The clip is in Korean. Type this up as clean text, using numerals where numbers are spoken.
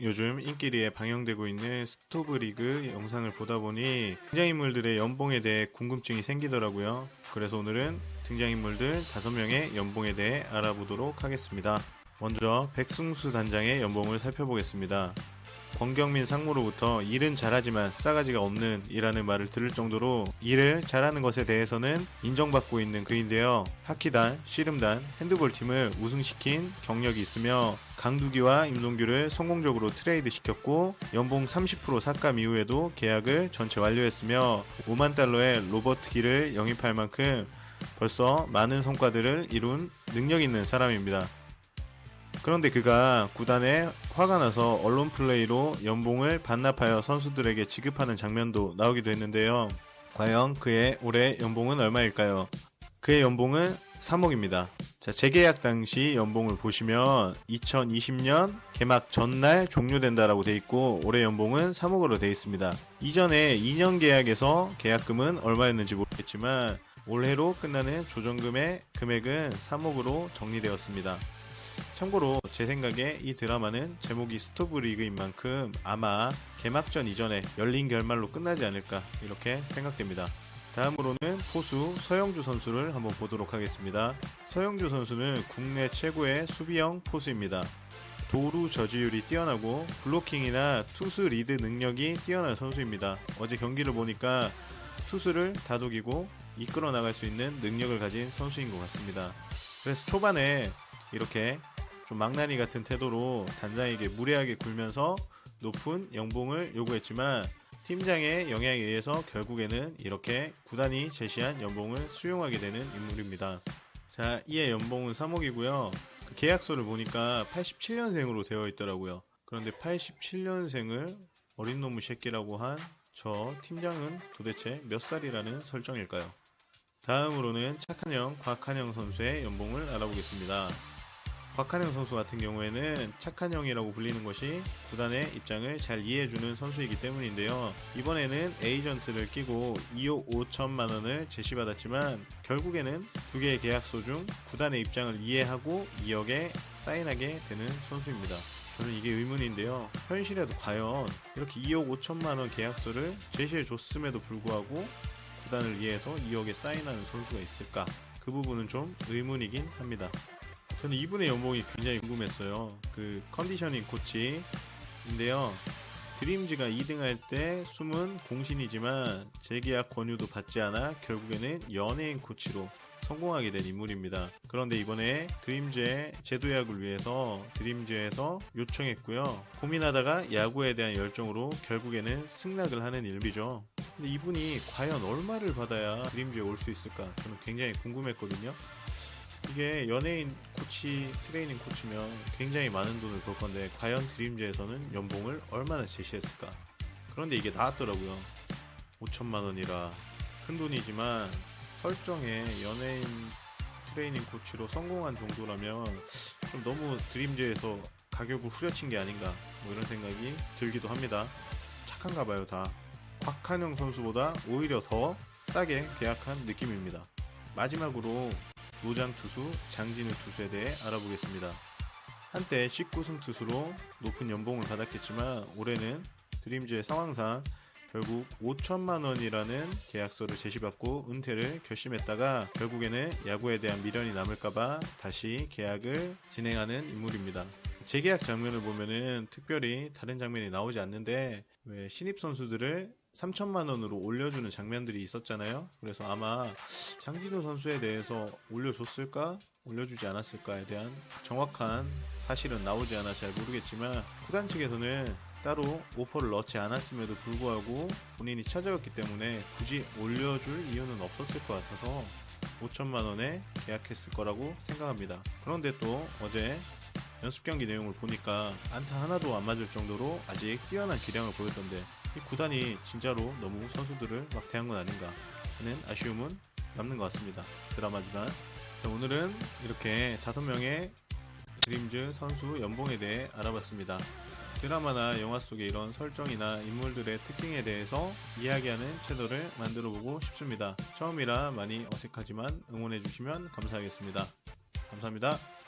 요즘 인기리에 방영되고 있는 스토브리그 영상을 보다 보니 등장인물들의 연봉에 대해 궁금증이 생기더라고요. 그래서 오늘은 등장인물들 5명의 연봉에 대해 알아보도록 하겠습니다. 먼저 백승수 단장의 연봉을 살펴보겠습니다. 권경민 상무로부터 일은 잘하지만 싸가지가 없는 이라는 말을 들을 정도로 일을 잘하는 것에 대해서는 인정받고 있는 그인데요. 하키단, 씨름단, 핸드볼팀을 우승시킨 경력이 있으며 강두기와 임동규를 성공적으로 트레이드 시켰고 연봉 30% 삭감 이후에도 계약을 전체 완료했으며 5만 달러의 로버트 기를 영입할 만큼 벌써 많은 성과들을 이룬 능력 있는 사람입니다. 그런데 그가 구단에 화가 나서 언론 플레이로 연봉을 반납하여 선수들에게 지급하는 장면도 나오기도 했는데요. 과연 그의 올해 연봉은 얼마일까요? 그의 연봉은 3억입니다. 자, 재계약 당시 연봉을 보시면 2020년 개막 전날 종료된다라고 돼 있고 올해 연봉은 3억으로 돼 있습니다. 이전에 2년 계약에서 계약금은 얼마였는지 모르겠지만 올해로 끝나는 조정금의 금액은 3억으로 정리되었습니다. 참고로 제 생각에 이 드라마는 제목이 스토브리그인 만큼 아마 개막전 이전에 열린 결말로 끝나지 않을까 이렇게 생각됩니다. 다음으로는 포수 서영주 선수를 한번 보도록 하겠습니다. 서영주 선수는 국내 최고의 수비형 포수입니다. 도루 저지율이 뛰어나고 블로킹이나 투수 리드 능력이 뛰어난 선수입니다. 어제 경기를 보니까 투수를 다독이고 이끌어 나갈 수 있는 능력을 가진 선수인 것 같습니다. 그래서 초반에 이렇게 좀 망나니 같은 태도로 단장에게 무례하게 굴면서 높은 연봉을 요구했지만 팀장의 영향에 의해서 결국에는 이렇게 구단이 제시한 연봉을 수용하게 되는 인물입니다. 자, 이의 연봉은 3억이고요. 그 계약서를 보니까 87년생으로 되어 있더라고요. 그런데 87년생을 어린 놈의 새끼라고 한 저 팀장은 도대체 몇 살이라는 설정일까요? 다음으로는 착한형 곽한영 선수의 연봉을 알아보겠습니다. 곽한영 선수 같은 경우에는 착한형이라고 불리는 것이 구단의 입장을 잘 이해해주는 선수이기 때문인데요. 이번에는 에이전트를 끼고 2억 5천만 원을 제시받았지만 결국에는 두 개의 계약서 중 구단의 입장을 이해하고 2억에 사인하게 되는 선수입니다. 저는 이게 의문인데요. 현실에도 과연 이렇게 2억 5천만 원 계약서를 제시해줬음에도 불구하고 구단을 이해해서 2억에 사인하는 선수가 있을까? 그 부분은 좀 의문이긴 합니다. 저는 이분의 연봉이 굉장히 궁금했어요. 그 컨디셔닝 코치인데요. 드림즈가 2등할 때 숨은 공신이지만 재계약 권유도 받지 않아 결국에는 연예인 코치로 성공하게 된 인물입니다. 그런데 이번에 드림즈의 재도약을 위해서 드림즈에서 요청했고요. 고민하다가 야구에 대한 열정으로 결국에는 승낙을 하는 일이죠. 근데 이분이 과연 얼마를 받아야 드림즈에 올 수 있을까? 저는 굉장히 궁금했거든요. 이게 연예인 코치, 트레이닝 코치면 굉장히 많은 돈을 벌 건데 과연 드림즈에서는 연봉을 얼마나 제시했을까? 그런데 이게 나왔더라고요. 5천만 원이라 큰 돈이지만 설정에 연예인 트레이닝 코치로 성공한 정도라면 좀 너무 드림즈에서 가격을 후려친 게 아닌가 뭐 이런 생각이 들기도 합니다. 착한가 봐요 다. 곽한영 선수보다 오히려 더 싸게 계약한 느낌입니다. 마지막으로 노장 투수 장진우 투수에 대해 알아보겠습니다. 한때 19승 투수로 높은 연봉을 받았겠지만 올해는 드림즈의 상황상 결국 5천만 원이라는 계약서를 제시받고 은퇴를 결심했다가 결국에는 야구에 대한 미련이 남을까봐 다시 계약을 진행하는 인물입니다. 재계약 장면을 보면은 특별히 다른 장면이 나오지 않는데 왜 신입 선수들을 3천만 원으로 올려주는 장면들이 있었잖아요. 그래서 아마 장진우 선수에 대해서 올려줬을까? 올려주지 않았을까에 대한 정확한 사실은 나오지 않아 잘 모르겠지만 구단 측에서는 따로 오퍼를 넣지 않았음에도 불구하고 본인이 찾아왔기 때문에 굳이 올려줄 이유는 없었을 것 같아서 5천만 원에 계약했을 거라고 생각합니다. 그런데 또 어제 연습 경기 내용을 보니까 안타 하나도 안 맞을 정도로 아직 뛰어난 기량을 보였던데 이 구단이 진짜로 너무 선수들을 막대한 건 아닌가 하는 아쉬움은 남는 것 같습니다. 드라마지만 자, 오늘은 이렇게 5명의 드림즈 선수 연봉에 대해 알아봤습니다. 드라마나 영화 속의 이런 설정이나 인물들의 특징에 대해서 이야기하는 채널을 만들어보고 싶습니다. 처음이라 많이 어색하지만 응원해주시면 감사하겠습니다. 감사합니다.